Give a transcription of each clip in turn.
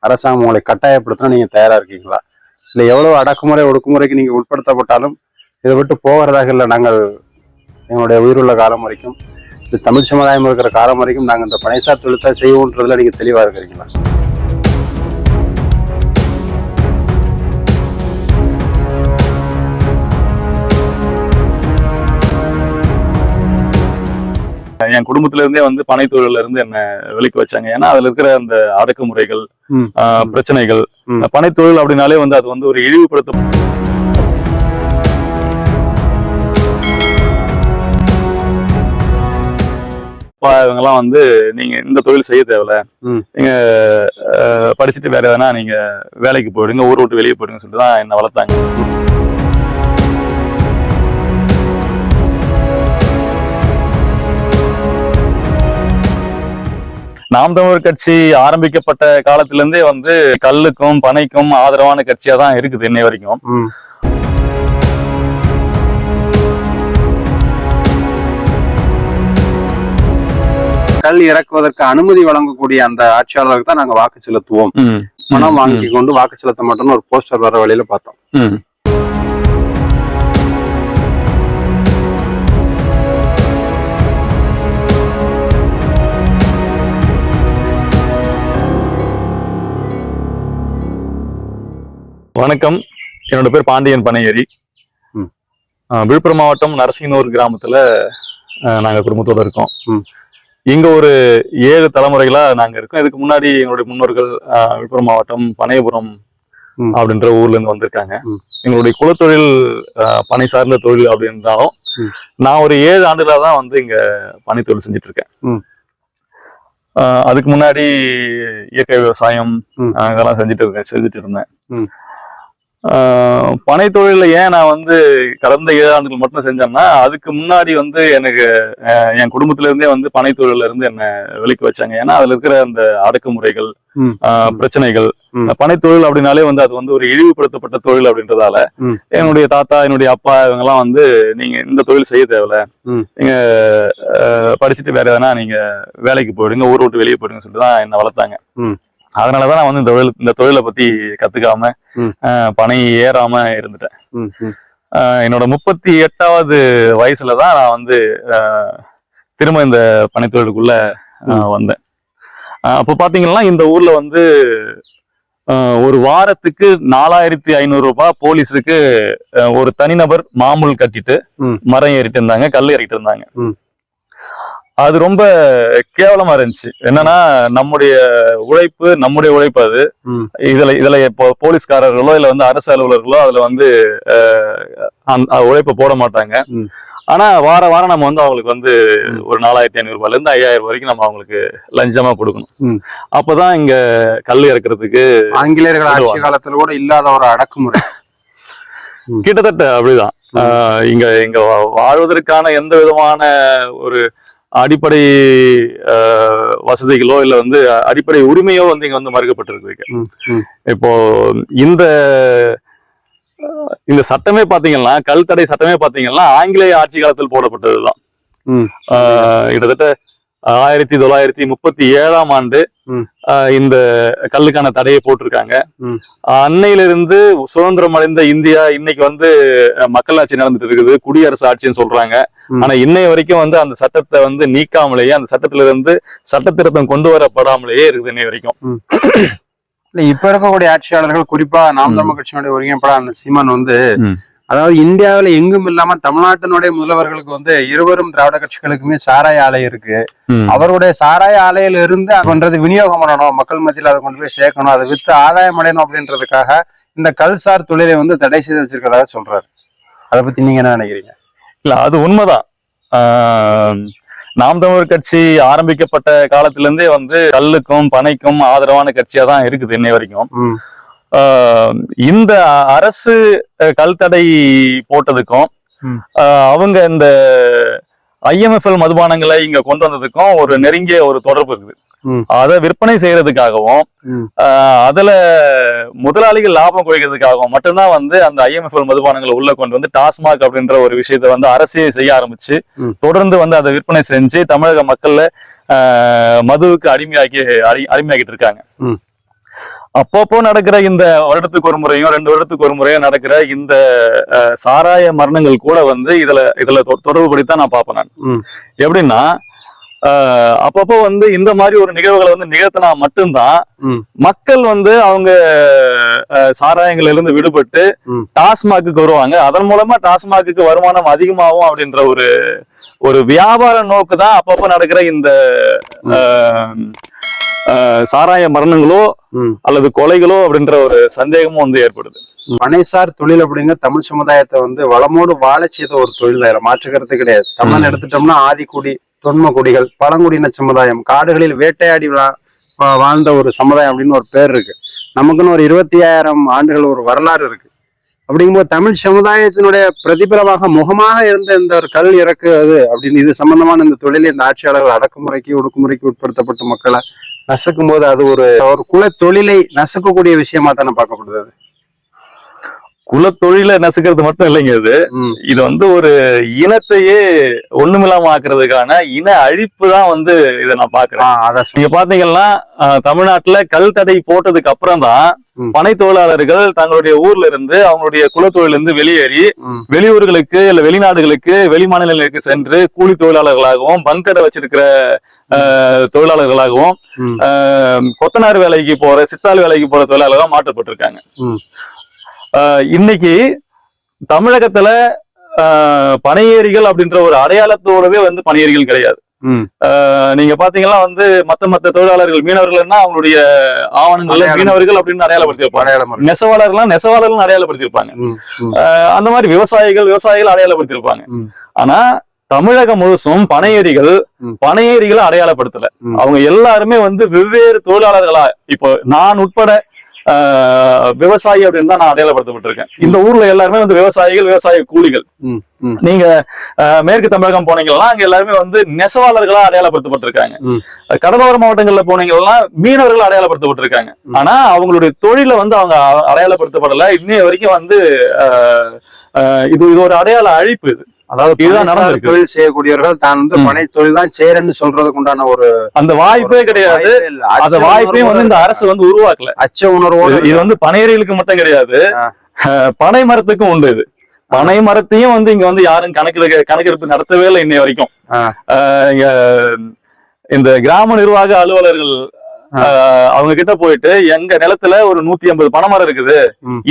அரசாங்கம் உங்களை கட்டாயப்படுத்தினா நீங்க தயாரா இருக்கீங்களா? இல்லை எவ்வளவு அடக்குமுறை ஒடுக்குமுறைக்கு நீங்க உட்படுத்தப்பட்டாலும் இதை விட்டு போகிறதாக இல்லை, நாங்கள் எங்களுடைய உயிருள்ள காலம் வரைக்கும், இது தமிழ் சமுதாயம் இருக்கிற காலம் வரைக்கும் நாங்கள் இந்த பனைசார் தொழிலை செய்வோன்றதுல நீங்க தெளிவா இருக்கிறீங்களா? என் குடும்பத்துல இருந்தே வந்து பனை தொழில இருந்து என்ன விலக்கி வச்சாங்க. ஏன்னா அதுல இருக்கிற அந்த அடக்குமுறைகள், பிரச்சனைகள், பனை தொழில் அப்படின்னாலே வந்து அது வந்து ஒரு இழிவுபடுத்த இவங்கெல்லாம் வந்து நீங்க இந்த தொழில் செய்ய தேவையில்ல, நீங்க படிச்சுட்டு வேற எதனா நீங்க வேலைக்கு போயிடுங்க, ஊரை விட்டு வெளியே போயிடுங்க சொல்லிட்டு தான் என்ன வளர்த்தாங்க. நாம் தமிழர் கட்சி ஆரம்பிக்கப்பட்ட காலத்திலிருந்தே வந்து கல்லுக்கும் பனைக்கும் ஆதரவான கட்சியா தான் இருக்குது இன்னை வரைக்கும். கல் இறக்குவதற்கு அனுமதி வழங்கக்கூடிய அந்த ஆட்சியாளருக்கு தான் நாங்க வாக்கு செலுத்துவோம், பணம் வாங்கி கொண்டு வாக்கு செலுத்த மாட்டோம்னு ஒரு போஸ்டர் வர வழியில பார்த்தோம். வணக்கம், என்னோட பேர் பாண்டியன் பனையேரி. விழுப்புரம் மாவட்டம் நரசிங்கனூர் கிராமத்துல நாங்க குடும்பத்தோட இருக்கோம். இங்க ஒரு 7 தலைமுறைகளா நாங்க இருக்கோம். இதுக்கு முன்னாடி எங்களுடைய முன்னோர்கள் விழுப்புரம் மாவட்டம் பனையபுரம் அப்படின்ற ஊர்ல இருந்து வந்திருக்காங்க. எங்களுடைய குலத்தொழில் பனை சார்ந்த தொழில் அப்படின்றாலும் நான் ஒரு 7 ஆண்டுகளா தான் வந்து இங்க பனை தொழில் செஞ்சுட்டு இருக்கேன். அதுக்கு முன்னாடி இயற்கை விவசாயம் அதெல்லாம் செஞ்சுட்டு இருந்தேன். பனை தொழில ஏன் நான் வந்து கடந்த 7 ஆண்டுகள் மட்டும் செஞ்சேன்னா, அதுக்கு முன்னாடி வந்து எனக்கு என் குடும்பத்துல இருந்தே வந்து பனை தொழில இருந்து என்ன விலக்கி வச்சாங்க. ஏன்னா அதுல இருக்கிற அந்த அடக்குமுறைகள், பிரச்சனைகள், பனை தொழில் அப்படின்னாலே வந்து அது வந்து ஒரு இழிவுபடுத்தப்பட்ட தொழில் அப்படின்றதால என்னுடைய தாத்தா, என்னுடைய அப்பா இவங்க எல்லாம் வந்து நீங்க இந்த தொழில் செய்ய தேவையில்ல, நீங்க படிச்சுட்டு வேற எதனா நீங்க வேலைக்கு போயிடுங்க, ஊரை விட்டு வெளியே போயிடுங்க சொல்லிட்டு தான் என்ன வளர்த்தாங்க. அதனாலதான் நான் வந்து இந்த தொழிலை பத்தி கத்துக்காம பனை ஏறாம இருந்துட்டேன். என்னோட 38வது வயசுலதான் நான் வந்து திரும்ப இந்த பனை தொழிலுக்குள்ள வந்தேன். அப்போ பாத்தீங்கன்னா இந்த ஊர்ல வந்து ஒரு வாரத்துக்கு 4500 ரூபாய் போலீஸுக்கு ஒரு தனிநபர் மாமூல் கட்டிட்டு மரம் ஏறிட்டு இருந்தாங்க, கல் ஏறிட்டு இருந்தாங்க. அது ரொம்ப கேவலமா இருந்துச்சு. என்னன்னா நம்முடைய உழைப்பு அது. இதுல இப்போ போலீஸ்காரர்களோ இல்ல வந்து அரசு அலுவலர்களோ அதுல வந்து உழைப்ப போட மாட்டாங்க. ஆனா வாரம் நம்ம வந்து அவங்களுக்கு வந்து ஒரு 4500 ரூபாயில இருந்து 5000 வரைக்கும் நம்ம அவங்களுக்கு லஞ்சமா கொடுக்கணும். அப்பதான் இங்க கல் இறக்குறதுக்கு ஆங்கிலேயர்கள் ஆட்சி காலத்துல கூட இல்லாத ஒரு அடக்குமுறை கிட்டத்தட்ட அப்படிதான். இங்க வாழ்வதற்கான எந்த விதமான ஒரு அடிப்படை வசதிகளோ இல்ல வந்து அடிப்படை உரிமையோ வந்து இங்க வந்து மறுக்கப்பட்டிருக்கு. இப்போ இந்த சட்டமே பாத்தீங்கன்னா, கல் தடை சட்டமே பாத்தீங்கன்னா ஆங்கிலேய ஆட்சி காலத்தில் போடப்பட்டதுதான். கிட்டத்தட்ட 1937ஆம் ஆண்டு இந்த கல்லுக்கான தடையை போட்டிருக்காங்க. அன்னையிலிருந்து சுதந்திரம் அடைந்த இந்தியா இன்னைக்கு வந்து மக்களாட்சி நடந்துட்டு இருக்குது, குடியரசு ஆட்சின்னு சொல்றாங்க. ஆனா இன்னைய வரைக்கும் வந்து அந்த சட்டத்தை வந்து நீக்காமலேயே, அந்த சட்டத்துல இருந்து சட்ட திருத்தம் கொண்டு வரப்படாமலேயே இருக்குது இன்னை வரைக்கும். இப்ப இருக்கக்கூடிய ஆட்சியாளர்கள், குறிப்பா நாம் தமிழர் கட்சியினுடைய ஒருங்கிணைப்பாளர் சீமான் வந்து, அதாவது இந்தியாவில எங்கும் இல்லாம தமிழ்நாட்டினுடைய முதல்வர்களுக்கு வந்து இருவரும் திராவிட கட்சிகளுக்குமே சாராய ஆலை இருக்கு, அவருடைய சாராய ஆலையில இருந்து பண்றது விநியோகம் பண்ணணும், மக்கள் மத்தியில் அதை கொண்டு போய் சேர்க்கணும், அதை வித்து ஆதாயம் அடையணும் அப்படின்றதுக்காக இந்த கல்சார் தொழிலை வந்து தடை செய்து வச்சிருக்கிறதாக சொல்றாரு. அதை பத்தி நீங்க என்ன நினைக்கிறீங்க? இல்ல, அது உண்மைதான். நாம் தமிழர் கட்சி ஆரம்பிக்கப்பட்ட காலத்திலிருந்தே வந்து கல்லுக்கும் பனைக்கும் ஆதரவான கட்சியா தான் இருக்குது இன்னை வரைக்கும். இந்த அரசு கல் தடை போட்டதுக்கும் அவங்க இந்த IMFL மதுபானங்களை இங்க கொண்டு வந்ததுக்கும் ஒரு நெருங்கிய ஒரு தொடர்பு இருக்குது. அதை விற்பனை செய்யறதுக்காகவும் அதுல முதலாளிகள் லாபம் குறைக்கிறதுக்காகவும் மட்டும்தான் வந்து அந்த IMFL மதுபானங்களை உள்ள கொண்டு வந்து டாஸ்மாக் அப்படின்ற ஒரு விஷயத்த வந்து அரசே செய்ய ஆரம்பிச்சு தொடர்ந்து வந்து அதை விற்பனை செஞ்சு தமிழக மக்கள்ல மதுவுக்கு அடிமையாக்கிட்டு இருக்காங்க. அப்பப்போ நடக்கிற இந்த வருடத்துக்கு ஒரு முறையும் 2 வருடத்துக்கு ஒரு முறையும் நடக்கிற இந்த சாராய மரணங்கள் கூட வந்து இதுல தொடர்பு படுத்தான் நான் பார்ப்பேன். நான் எப்படின்னா அப்பப்போ வந்து இந்த மாதிரி ஒரு நிகழ்வுகளை வந்து நிகழ்த்தினா மட்டும்தான் மக்கள் வந்து அவங்க சாராயங்கள்ல இருந்து விடுபட்டு டாஸ்மாக்கு வருவாங்க. அதன் மூலமா டாஸ்மாக்கு வருமானம் அதிகமாகும் அப்படின்ற ஒரு வியாபார நோக்கு தான் அப்பப்போ நடக்கிற இந்த சாராய மரணங்களோ அல்லது கொலைகளோ அப்படின்ற ஒரு சந்தேகமும் வந்து ஏற்படுது. பனைசார் தொழில் அப்படிங்கிற தமிழ் சமுதாயத்தை வந்து வளமோடு வாழ செய்த ஒரு தொழில் தான், மாற்றுக்கிறது கிடையாது. தமிழ் எடுத்துட்டோம்னா ஆதிக்குடி, தொன்மக்குடிகள், பழங்குடியின சமுதாயம், காடுகளில் வேட்டையாடி வாழ்ந்த ஒரு சமுதாயம் அப்படின்னு ஒரு பேர் இருக்கு. நமக்குன்னு ஒரு 25,000 ஆண்டுகள் ஒரு வரலாறு இருக்கு. அப்படிங்கும்போது தமிழ் சமுதாயத்தினுடைய பிரதிபலமாக முகமாக இருந்த இந்த ஒரு கல் இறக்குவது அப்படின்னு இது சம்பந்தமான இந்த தொழிலை இந்த ஆட்சியாளர்கள் அடக்குமுறைக்கு ஒடுக்குமுறைக்கு உட்படுத்தப்பட்ட மக்களை நசுக்கும் போது அது ஒரு குல தொழிலை நசுக்கக்கூடிய விஷயமா தானே பார்க்கப்படுது. குலத்தொழில நசுக்கிறது மட்டும் இல்லைங்க, இது வந்து ஒரு இனத்தையே ஒண்ணுமில்லாம ஆக்குறதுக்கான இன அழிப்பு தான் வந்து இதை நான் பாக்குறேன். நீங்க பாத்தீங்கன்னா தமிழ்நாட்டுல கல் தடை போட்டதுக்கு அப்புறம் தான் பனை தொழிலாளர்கள் தங்களுடைய ஊர்ல இருந்து அவங்களுடைய குலத்தொழில இருந்து வெளியேறி வெளியூர்களுக்கு இல்ல வெளிநாடுகளுக்கு வெளி மாநிலங்களுக்கு சென்று கூலி தொழிலாளர்களாகவும் பங்கடை வச்சிருக்கிற தொழிலாளர்களாகவும் கொத்தனார் வேலைக்கு போற சித்தாள் வேலைக்கு போற தொழிலாளர்களாக மாற்றப்பட்டிருக்காங்க. இன்னைக்கு தமிழகத்துல பனையேரிகள் அப்படின்ற ஒரு அடையாளத்தோடவே வந்து பனையேரிகள் கிடையாது. நீங்க பாத்தீங்கன்னா வந்து மத்த தொழிலாளர்கள் மீனவர்கள்னா அவங்களுடைய ஆவணங்கள்ல மீனவர்கள் அப்படின்னு அடையாளப்படுத்திருப்பாங்க. நெசவாளர்கள் அடையாளப்படுத்திருப்பாங்க. அந்த மாதிரி விவசாயிகள் அடையாளப்படுத்திருப்பாங்க. ஆனா தமிழகம் முழுசும் பனையேரிகளை அடையாளப்படுத்தல. அவங்க எல்லாருமே வந்து வெவ்வேறு தொழிலாளர்களா, இப்போ நான் உட்பட விவசாயி அப்படின்னு தான் நான் அடையாளப்படுத்தப்பட்டிருக்கேன். இந்த ஊர்ல எல்லாருமே வந்து விவசாய கூலிகள். நீங்க மேற்கு தமிழகம் போனீங்கன்னா அங்க எல்லாருமே வந்து நெசவாளர்களா அடையாளப்படுத்தப்பட்டிருக்காங்க. கடலோர மாவட்டங்கள்ல போனீங்கன்னா மீனவர்கள் அடையாளப்படுத்தப்பட்டிருக்காங்க. ஆனா அவங்களுடைய தொழில வந்து அவங்க அடையாளப்படுத்தப்படல. இன்னைய வரைக்கும் வந்து இது ஒரு அடையாள அழிப்பு. இது அதாவது இதுதான் நடந்திருக்கு. தொழில் செய்யக்கூடியவர்கள் தான் வந்து பனை தொழில் தான் செய்யறேன்னு சொல்றதுக்கு உண்டான ஒரு அந்த வாய்ப்பே கிடையாது. அந்த வாய்ப்பையும் வந்து இந்த அரசு வந்து உருவாக்கல. அச்ச உணர்வோடு இது வந்து பனையேரிகளுக்கு மட்டும் கிடையாது, பனை மரத்துக்கும் உண்டு. இது பனை மரத்தையும் வந்து இங்க வந்து யாரும் கணக்கெடுப்பு நடத்தவே இல்லை இன்னைய வரைக்கும். இந்த கிராம நிர்வாக அலுவலர்கள் அவங்க கிட்ட போயிட்டு எங்க நிலத்துல ஒரு 150 பனைமரம் இருக்குது,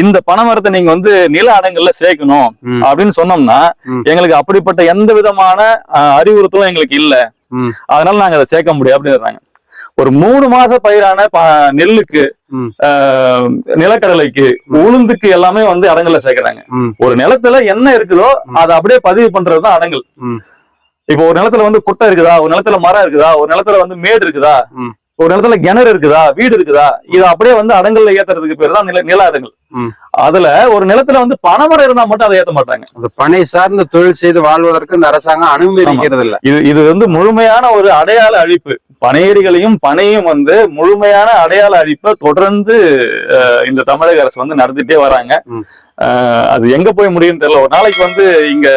இந்த பனைமரத்தை நீங்க வந்து நில அடங்கல்ல சேர்க்கணும் அப்படின்னு சொன்னோம்னா எங்களுக்கு அப்படிப்பட்ட எந்த விதமான அறிவுறுத்தலும் எங்களுக்கு இல்ல, அதனால நாங்க அதை சேர்க்க முடியும் அப்படின்னு. ஒரு 3 மாச பயிரான நெல்லுக்கு, நிலக்கடலைக்கு, உளுந்துக்கு எல்லாமே வந்து அடங்கல்ல சேர்க்கிறாங்க. ஒரு நிலத்துல என்ன இருக்குதோ அதை அப்படியே பதிவு பண்றதுதான் அடங்கல். இப்போ ஒரு நிலத்துல வந்து குட்டை இருக்குதா, ஒரு நிலத்துல மரம் இருக்குதா, ஒரு நிலத்துல வந்து மேடு இருக்குதா, ஒரு நிலத்துல கிணறு இருக்குதா, வீடு இருக்குதா, இது அப்படியே வந்து அடங்கல்ல ஏத்துறதுக்கு பேர் தான் நில அடங்கல். அதுல ஒரு நிலத்துல வந்து பனைமரம் இருந்தா மட்டும் அதை ஏத்த மாட்டாங்க. அந்த பனை சார்ந்த தொழில் செய்து வாழ்வதற்கு இந்த அரசாங்கம் அனுமதிக்கிறது இல்ல. இது வந்து முழுமையான ஒரு அடையாள அழிப்பு. பனையேரிகளையும் பனையும் வந்து முழுமையான அடையாள அழிப்பை தொடர்ந்து இந்த தமிழக அரசு வந்து நடத்திட்டே வராங்க. அது எங்க போய் முடியும்னு தெரியல. ஒரு நாளைக்கு வந்து இங்க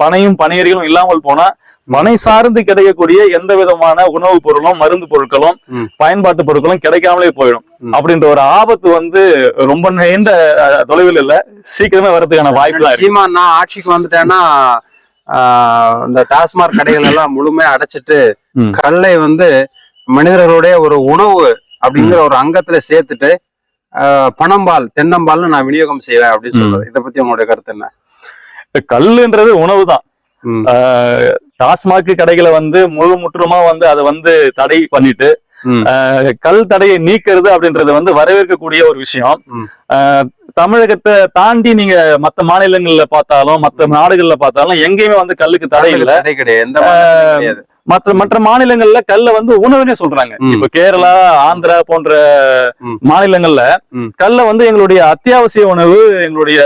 பனையும் பனையேரிகளும் இல்லாமல் போனா பனை சார்ந்து கிடைக்கக்கூடிய எந்த விதமான உணவுப் பொருளும் மருந்து பொருட்களும் பயன்பாட்டு பொருட்களும் கிடைக்காமலே போயிடும். அப்படின்ற ஒரு ஆபத்து வந்து ரொம்ப நீண்ட தொலைவில் இல்ல, சீக்கிரமே வரதுக்கான வாய்ப்பு. சீமா நான் ஆட்சிக்கு வந்துட்டேன்னா இந்த டாஸ்மாக் கடைகள் எல்லாம் முழுமையா அடைச்சிட்டு கல்லை வந்து மனிதர்களுடைய ஒரு உணவு அப்படிங்கிற ஒரு அங்கத்துல சேர்த்துட்டு பனம்பால் தென்னம்பால்னு நான் விநியோகம் செய்வேன் அப்படின்னு சொல்றது. இதை பத்தி உங்களுடைய கருத்து என்ன? கல்லுன்றது உணவு தான். டாஸ்மாக் கடைகளை வந்து முற்றுமா வந்து அதை வந்து தடை பண்ணிட்டு கல் தடையை நீக்கிறது அப்படின்றது வந்து வரவேற்கக்கூடிய ஒரு விஷயம். தமிழகத்தை தாண்டி நீங்க மத்த மாநிலங்கள்ல பார்த்தாலும் மத்த நாடுகள்ல பார்த்தாலும் எங்கேயுமே வந்து கல்லுக்கு தடை இல்லை. மற்ற மாநிலங்கள்ல கல்ல வந்து உணவுனே சொல்றாங்க. இப்ப கேரளா, ஆந்திரா போன்ற மாநிலங்கள்ல கல்ல வந்து எங்களுடைய அத்தியாவசிய உணவு, எங்களுடைய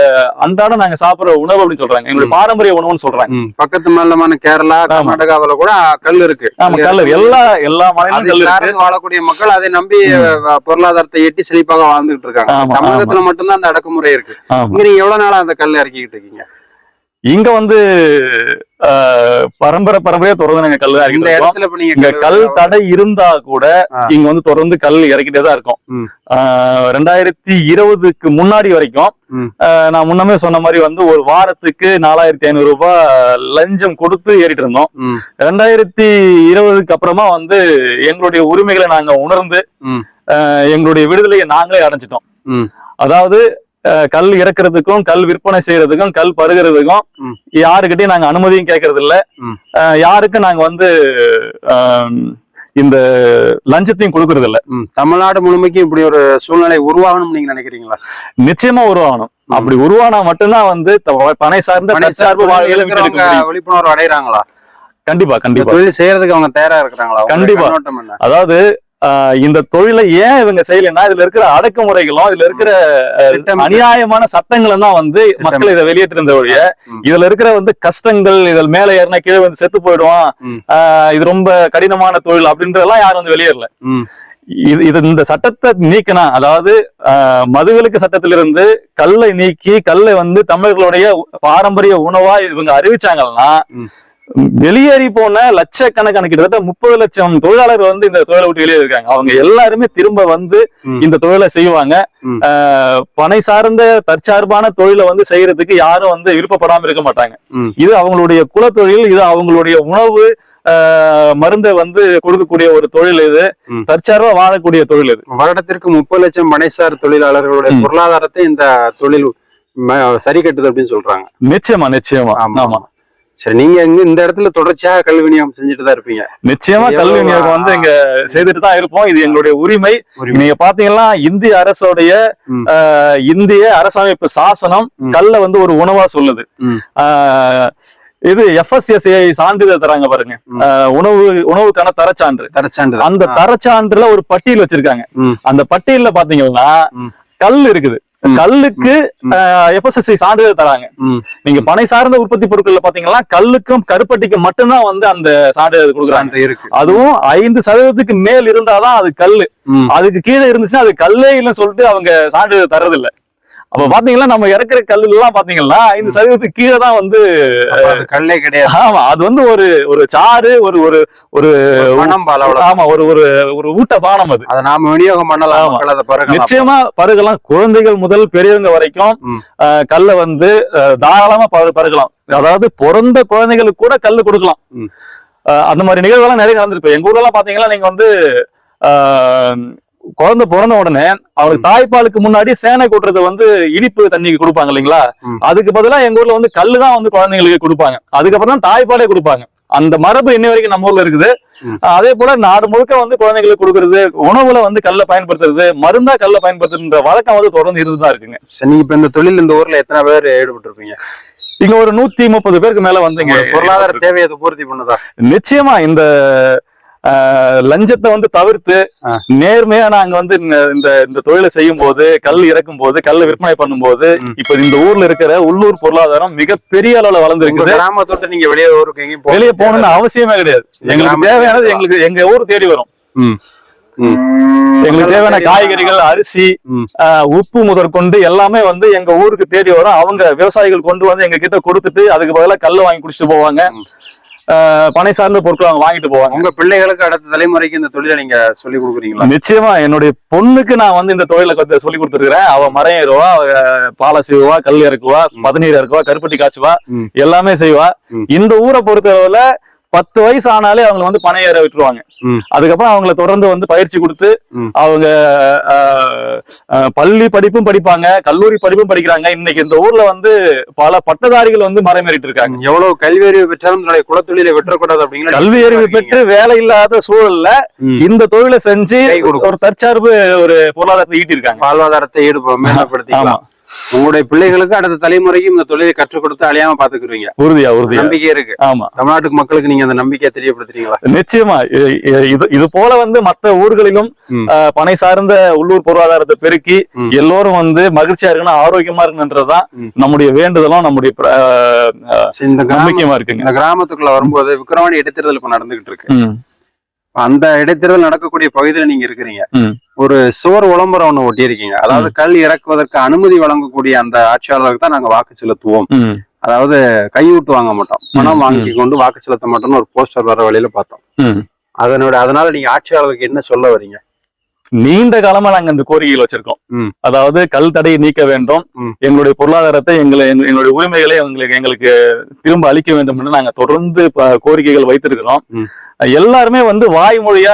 அன்றாட நாங்க சாப்பிடுற உணவு அப்படின்னு சொல்றாங்க, எங்களுடைய பாரம்பரிய உணவுன்னு சொல்றாங்க. பக்கத்து மாநிலமான கேரளா, கர்நாடகாவில கூட கல் இருக்கு. ஆமா, கல் எல்லா மாநிலங்களும் வாழக்கூடிய மக்கள் அதை நம்பி பொருளாதாரத்தை எட்டி செழிப்பாக வாழ்ந்துகிட்டு இருக்காங்க. தமிழகத்துல மட்டும்தான் அந்த அடக்குமுறை இருக்கு. நீங்க எவ்வளவு நாளா அந்த கல் இறக்கிட்டு இருக்கீங்க? இங்க வந்து பரம்பரையா தொடர்ந்து நாங்க கல் தான் இந்த இடத்துல இப்ப நீங்க இங்க கல் தடை இருந்தா கூட இங்க வந்து தொடர்ந்து கல் இறக்கிட்டே தான் இருக்கும். 2020க்கு முன்னாடி வரைக்கும் நான் முன்னமே சொன்ன மாதிரி வந்து ஒரு வாரத்துக்கு 4500 ரூபாய் லஞ்சம் கொடுத்து ஏறிட்டு இருந்தோம். 2020க்கு அப்புறமா வந்து எங்களுடைய உரிமைகளை நாங்க உணர்ந்து எங்களுடைய விடுதலையை நாங்களே அடைஞ்சிட்டோம். அதாவது கல் இறக்குறதுக்கும் கல் விற்பனை செய்யறதுக்கும் கல் பருகிறதுக்கும் யாருக்கிட்டையும் நாங்க அனுமதியும் கேட்கறது இல்ல. யாருக்கும் நாங்க வந்து இந்த லஞ்சத்தையும் கொடுக்கறது இல்ல. தமிழ்நாடு முழுமைக்கும் இப்படி ஒரு சூழ்நிலை உருவாகணும்னு நீங்க நினைக்கிறீங்களா? நிச்சயமா உருவாகணும். அப்படி உருவானா மட்டும்தான் வந்து பனை சார்ந்த விழிப்புணர்வு அடைகிறாங்களா? கண்டிப்பா கண்டிப்பா. தொழில் செய்யறதுக்கு அவங்க தயாரா இருக்கிறாங்களா? கண்டிப்பா. அதாவது இந்த தொழிலை ஏன் இவங்க செய்யலைன்னா இதுல இருக்கிற அடக்குமுறைகளும் இதுல இருக்கிற அநியாயமான சட்டங்களும் தான் வந்து மக்கள் இதை வெளியேற்றிருந்த ஒழிய இதுல இருக்கிற வந்து கஷ்டங்கள் இதில் மேல ஏறினா கீழே வந்து செத்து போயிடுவான், இது ரொம்ப கடினமான தொழில் அப்படின்றதெல்லாம் யாரும் வந்து வெளியேறல. இது இந்த சட்டத்தை நீக்கினா, அதாவது மதுவிலக்கு சட்டத்திலிருந்து கல்லை நீக்கி கல்லை வந்து தமிழர்களுடைய பாரம்பரிய உணவா இவங்க அறிவிச்சாங்கன்னா வெளியேறி போன லட்சக்கணக்கான கிட்டத்தட்ட 30 லட்சம் தொழிலாளர்கள் வந்து இந்த தொழிலை விட்டு வெளியே இருக்காங்க. அவங்க எல்லாருமே திரும்ப வந்து இந்த தொழிலை செய்வாங்க. பனை சார்ந்த தற்சார்பான தொழிலை வந்து செய்யறதுக்கு யாரும் வந்து விருப்பப்படாம இருக்க மாட்டாங்க. இது அவங்களுடைய குலத்தொழில், இது அவங்களுடைய உணவு மருந்தை வந்து கொடுக்கக்கூடிய ஒரு தொழில், இது தற்சார்பா வாழக்கூடிய தொழில். இது வருடத்திற்கு 30 லட்சம் பனைசார் தொழிலாளர்களுடைய பொருளாதாரத்தை இந்த தொழில் சரி கட்டுது அப்படின்னு சொல்றாங்க. நிச்சயமா நிச்சயமா. ஆமா. சரி, நீங்க இந்த இடத்துல தொடர்ச்சியாக கல்வி விநியோகம் செஞ்சுட்டு தான் இருப்பீங்க. நிச்சயமா கல்வி விநியோகம் வந்து இங்க செய்துட்டு தான் இருப்போம். இது எங்களுடைய உரிமை. நீங்க பாத்தீங்கன்னா இந்திய அரசோடைய இந்திய அரசமைப்பு சாசனம் கல்ல வந்து ஒரு உணவா சொல்லுது. இது FSSAI சான்றிதழ் தராங்க பாருங்க, உணவுக்கான தரச்சான்று. அந்த தரச்சான்றுல ஒரு பட்டியல் வச்சிருக்காங்க. அந்த பட்டியல்ல பாத்தீங்கன்னா கல் இருக்குது. கல்லுக்கு FSSAI சான்றிதழ் தராங்க. நீங்க பனை சார்ந்த உற்பத்தி பொருட்கள்ல பாத்தீங்கன்னா கல்லுக்கும் கருப்பட்டிக்கும் மட்டும்தான் வந்து அந்த சான்றிதழ் கொடுக்குறாங்க. அதுவும் 5% மேல் இருந்தாதான் அது கல்லு. அதுக்கு கீழே இருந்துச்சுன்னா அது கல்லே இல்லைன்னு சொல்லிட்டு அவங்க சான்றிதழ் தர்றது இல்ல. அப்ப பாத்தீங்கன்னா நம்ம இறக்குற கல்லு எல்லாம் பாத்தீங்கன்னா 5% கீழே தான் வந்து கல்லே கிடையாது. ஆமா, அது வந்து ஒரு சாறு, ஒரு ஆமா, ஒரு ஊட்ட பானம். அது நாம விநியோகம் பண்ணலாம். நிச்சயமா பருகலாம். குழந்தைகள் முதல் பெரியவங்க வரைக்கும் கல்லை வந்து தாராளமா பருகலாம். அதாவது பிறந்த குழந்தைகளுக்கு கூட கல்லு கொடுக்கலாம். அந்த மாதிரி நிகழ்வுகள்லாம் நிறைய நடந்திருக்கு. எங்க ஊர்ல எல்லாம் பாத்தீங்கன்னா நீங்க வந்து குழந்தை பிறந்த உடனே அவளுக்கு தாய்ப்பாலுக்கு முன்னாடி சேனை கூட்டுறது வந்து இனிப்பு தண்ணிக்கு கொடுப்பாங்க இல்லைங்களா? அதுக்கு பதிலா எங்க ஊர்ல வந்து கல்லுதான் வந்து குழந்தைங்களுக்கு கொடுப்பாங்க. அதுக்கப்புறம் தான் தாய்ப்பாலே கொடுப்பாங்க. அந்த மரபு இன்ன வரைக்கும் நம்ம ஊர்ல இருக்குது. அதே போல நாடு முழுக்க வந்து குழந்தைங்களுக்கு கொடுக்கறது, உணவுல வந்து கல்லை பயன்படுத்துறது, மருந்தா கல்லை பயன்படுத்துற வழக்கம் வந்து தொடர்ந்து இருந்துதான் இருக்குங்க. நீங்க இப்ப இந்த தொழில் இந்த ஊர்ல எத்தனை பேர் ஈடுபட்டு இருப்பீங்க? இங்க ஒரு 130 பேருக்கு மேல வந்து இங்க பொருளாதார தேவையை பூர்த்தி பண்ணுதா? நிச்சயமா. இந்த லஞ்சத்தை வந்து தவிர்த்து நேர்மையா நாங்க வந்து இந்த தொழிலை செய்யும் போது, கல் இறக்கும் போது, கல்ல விற்பனை பண்ணும் போது, இப்ப இந்த ஊர்ல இருக்கிற உள்ளூர் பொருளாதாரம் மிகப்பெரிய அளவுல வளர்ந்துருக்குது. கிராமத்தோட்ட நீங்க வெளியே போகணும்னு அவசியமே கிடையாது. எங்களுக்கு தேவையானது எங்க ஊர் தேடி வரும். எங்களுக்கு தேவையான காய்கறிகள், அரிசி, உப்பு முதற்கொண்டு எல்லாமே வந்து எங்க ஊருக்கு தேடி வரும். அவங்க விவசாயிகள் கொண்டு வந்து எங்க கிட்ட கொடுத்துட்டு அதுக்கு பதிலாக கல்ல வாங்கி குடிச்சிட்டு போவாங்க. பனை சார்ந்த பொருட்கள் அவங்க வாங்கிட்டு போவாங்க. உங்க பிள்ளைகளுக்கு அடுத்த தலைமுறைக்கு இந்த தொழிலை நீங்க சொல்லி கொடுக்குறீங்களா? நிச்சயமா. என்னுடைய பொண்ணுக்கு நான் வந்து இந்த தொழிலை சொல்லி கொடுத்துருக்கிறேன். அவ மரம் ஏறுவா, பாலை செய்வா, கல் இறக்குவா, பதநீர் இறக்குவா, கருப்பட்டி காய்ச்சுவா, எல்லாமே செய்வா. இந்த ஊரை பொறுத்தளவுல 10 வயசு ஆனாலே அவங்க வந்து பனை ஏற விட்டுருவாங்க. அதுக்கப்புறம் அவங்களை தொடர்ந்து வந்து பயிற்சி கொடுத்து அவங்க பள்ளி படிப்பும் படிப்பாங்க, கல்லூரி படிப்பும் படிக்கிறாங்க. இன்னைக்கு இந்த ஊர்ல வந்து பல பட்டதாரிகள் வந்து மரமேறிட்டு இருக்காங்க. எவ்வளவு கல்வி அறிவு பெற்றாலும் குலத்தொழிலை வெற்றக்கூடாது அப்படிங்கிற கல்வி அறிவு பெற்று வேலை இல்லாத சூழல்ல இந்த தொழிலை செஞ்சு ஒரு தற்சார்பு ஒரு பொருளாதாரத்தை ஈட்டி இருக்காங்க. வாழ்வாதாரத்தை மேம்படுத்தி உங்களுடைய பிள்ளைகளுக்கு அடுத்த தலைமுறைக்கு இந்த தொழிலை கற்றுக் கொடுத்து அழியாம பாத்துக்கிறீங்க. உறுதியா நம்பிக்கை இருக்கு. ஆமா, தமிழ்நாட்டு மக்களுக்கு நீங்க அந்த நம்பிக்கையை தெரியப்படுத்துறீங்களா? நிச்சயமா. இது போல வந்து மற்ற ஊர்களிலும் பனை சார்ந்த உள்ளூர் பொருளாதாரத்தை பெருக்கி எல்லோரும் வந்து மகிழ்ச்சியா இருக்கணும், ஆரோக்கியமா இருக்கணும்ன்றதுதான் நம்முடைய வேண்டுதலும் நம்முடைய நம்பிக்கையுமா இருக்குங்க. இந்த கிராமத்துக்குள்ள வரும்போது விக்கிரவாண்டி இடைத்தேர்தல் இப்ப நடந்துகிட்டு இருக்கு. அந்த இடைத்தேர்தல் நடக்கக்கூடிய பகுதியில நீங்க இருக்கிறீங்க. ஒரு சுவர் விளம்பரம் ஒண்ணு ஒட்டி இருக்கீங்க. அதாவது கல் இறக்குவதற்கு அனுமதி வழங்கக்கூடிய அந்த ஆட்சியாளருக்கு தான் நாங்க வாக்கு செலுத்துவோம். அதாவது கையூட்டு வாங்க மாட்டோம், பணம் வாங்கி கொண்டு வாக்கு செலுத்த மாட்டோம்னு ஒரு போஸ்டர் வர வழியில பார்த்தோம். அதனால நீங்க ஆட்சியாளருக்கு என்ன சொல்ல வரீங்க? நீண்ட காலமா நாங்க இந்த கோரிக்கைகள் வச்சிருக்கோம். அதாவது கல் தடையை நீக்க வேண்டும், எங்களுடைய பொருளாதாரத்தை எங்களுடைய உரிமைகளை எங்களுக்கு திரும்ப அளிக்க வேண்டும் என்று நாங்க தொடர்ந்து கோரிக்கைகள் வைத்திருக்கிறோம். எல்லாருமே வந்து வாய்மொழியா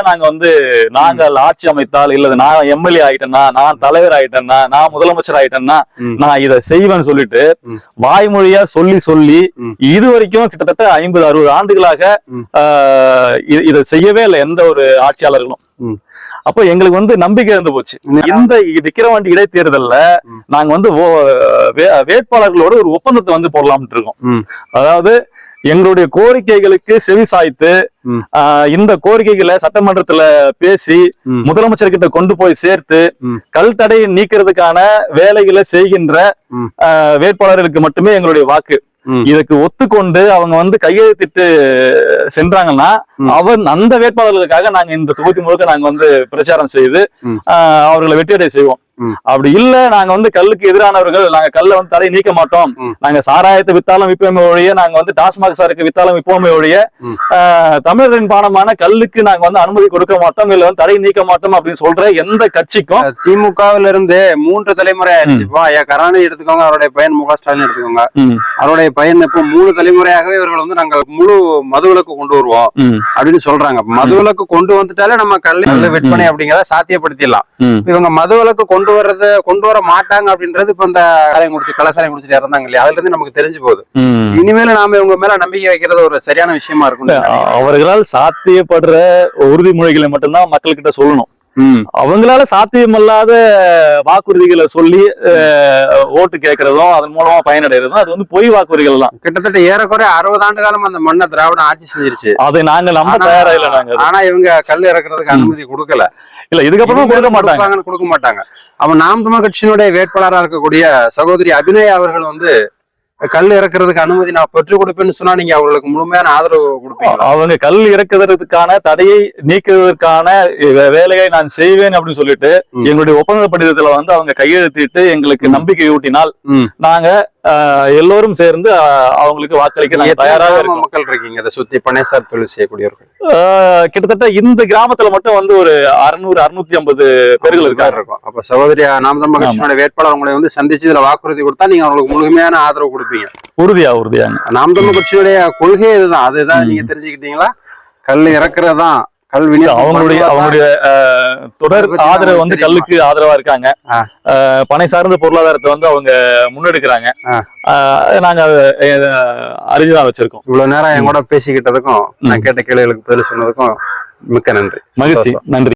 நாங்கள் ஆட்சி அமைத்தால் இல்ல நான் எம்எல்ஏ ஆயிட்டேன்னா, நான் தலைவர் ஆயிட்டேன்னா, நான் முதலமைச்சர் ஆயிட்டேன்னா நான் இதை செய்வேன்னு சொல்லிட்டு வாய்மொழியா சொல்லி இது வரைக்கும் கிட்டத்தட்ட 50-60 ஆண்டுகளாக இதை செய்யவே இல்லை எந்த ஒரு ஆட்சியாளர்களும். அப்போ எங்களுக்கு வந்து நம்பிக்கை இருந்து போச்சு. இந்த விக்கிரவாண்டி இடைத்தேர்தல்ல நாங்க வேட்பாளர்களோட ஒரு ஒப்பந்தத்தை போடலாம்னு இருக்கோம். அதாவது எங்களுடைய கோரிக்கைகளுக்கு செவி சாய்த்து இந்த கோரிக்கைகளை சட்டமன்றத்துல பேசி முதலமைச்சர் கிட்ட கொண்டு போய் சேர்த்து கல் தடையை நீக்கிறதுக்கான வேலைகளை செய்கின்ற வேட்பாளர்களுக்கு மட்டுமே எங்களுடைய வாக்கு. இதுக்கு ஒத்துக்கொண்டு அவங்க கையெழுத்திட்டு சென்றாங்கன்னா அந்த வேட்பாளர்களுக்காக நாங்க இந்த தொகுதி முழுக்க நாங்க பிரச்சாரம் செய்து அவர்களை வெற்றியடை செய்வோம். அப்படி இல்ல நாங்க கல்லுக்கு எதிரானவர்கள், நாங்க கல்ல தடை நீக்க மாட்டோம், நாங்க சாராயத்தை வித்தாலும் விற்போமே ஒழிய, நாங்க டாஸ்மாக் சாருக்கு வித்தாலும் விற்போமே ஒழிய தமிழரின் பானமான கல்லுக்கு நாங்க அனுமதி கொடுக்க மாட்டோம், இல்ல தடை நீக்க மாட்டோம் அப்படின்னு சொல்ற எந்த கட்சிக்கும் திமுகவில இருந்து 3 தலைமுறை ஆயிடுச்சுப்பா. கருணாநிதி எடுத்துக்கோங்க, அவருடைய பையன் மு க ஸ்டாலின் எடுத்துக்கோங்க, அவருடைய பையன் இப்ப 3 தலைமுறையாகவே இவர்கள் நாங்கள் முழு மதுவிலக்கு கொண்டு வருவோம் அப்படின்னு சொல்றாங்க. மதுவிலக்கு கொண்டு வந்துட்டாலே நம்ம கல்ல விற்பனை அப்படிங்கிறத சாத்தியப்படுத்திடலாம். இவங்க மதுவிலக்கு கொண்டு வர மாட்டாங்க அப்படின்றது இப்ப இந்த கலாசாரம் குடிச்சிட்டு இறந்தாங்க இல்லையா, அதுல இருந்து நமக்கு தெரிஞ்சு போகுது. இனிமேல நாம இவங்க மேல நம்பிக்கை வைக்கிறது ஒரு சரியான விஷயமா இருக்கும். அவர்களால் சாத்தியப்படுற உறுதிமொழிகளை மட்டும்தான் மக்கள்கிட்ட சொல்லணும். அவங்களால சாத்தியமல்லாத வாக்குறுதிகளை சொல்லி ஓட்டு கேட்கறதும் அதன் மூலமா பயனடைறதும் அது பொய் வாக்குறுதிகள் தான். கிட்டத்தட்ட ஏறக்குறைய 60 ஆண்டு காலம் அந்த மண்ணை திராவிடம் ஆட்சி செஞ்சிருச்சு. அதை நாங்க நம்ப தயாரா இல்ல. நாங்க ஆனா இவங்க கல் இறக்குறதுக்கு அனுமதி கொடுக்கல. இல்ல இதுக்கப்புறம் கொடுக்க மாட்டாங்க. அவன் நாம் தமிழர் கட்சியினுடைய வேட்பாளராக இருக்கக்கூடிய சகோதரி அபிநயா அவர்கள் கல் இறக்குறதுக்கு அனுமதி நான் பெற்றுக் கொடுப்பேன்னு சொன்னா நீங்க அவங்களுக்கு முழுமையான ஆதரவு கொடுப்பீங்க? அவங்க கல் இறக்குறதுக்கான தடையை நீக்குவதற்கான வேலையை நான் செய்வேன் அப்படின்னு சொல்லிட்டு எங்களுடைய ஒப்பந்த படிதத்துல அவங்க கையெழுத்திட்டு எங்களுக்கு நம்பிக்கை ஊட்டினால் நாங்க எல்லோரும் சேர்ந்து அவங்களுக்கு வாக்களிக்க தயாராக மக்கள் இருக்கீங்க. அதை சுத்தி பனைசார் தொழில் செய்யக்கூடியவர்கள் கிட்டத்தட்ட இந்த கிராமத்துல மட்டும் ஒரு 600-650 பேர்கள் இருக்கும். அப்ப சகோதரி நாம் தமிழர் கட்சியினுடைய வேட்பாளர் உங்களை சந்திச்சு இதுல வாக்குறுதி கொடுத்தா நீங்க அவங்களுக்கு முழுமையான ஆதரவு கொடுப்பீங்க? உறுதியா. நாம் தமிழர் கட்சியுடைய கொள்கை இதுதான். அதுதான் நீங்க தெரிஞ்சுக்கிட்டீங்களா? கல் இறக்குறதுதான் அவங்களுடைய தொடர் ஆதரவு கல்லுக்கு ஆதரவா இருக்காங்க. பனை சார்ந்த பொருளாதாரத்தை அவங்க முன்னெடுக்கிறாங்க. நாங்க அறிஞ்சுதான் வச்சிருக்கோம். இவ்வளவு நேரம் என் கூட பேசிக்கிட்டதுக்கும் நான் கேட்ட கேள்விகளுக்கு பதில் சொன்னதுக்கும் மிக்க நன்றி. மகிழ்ச்சி. நன்றி.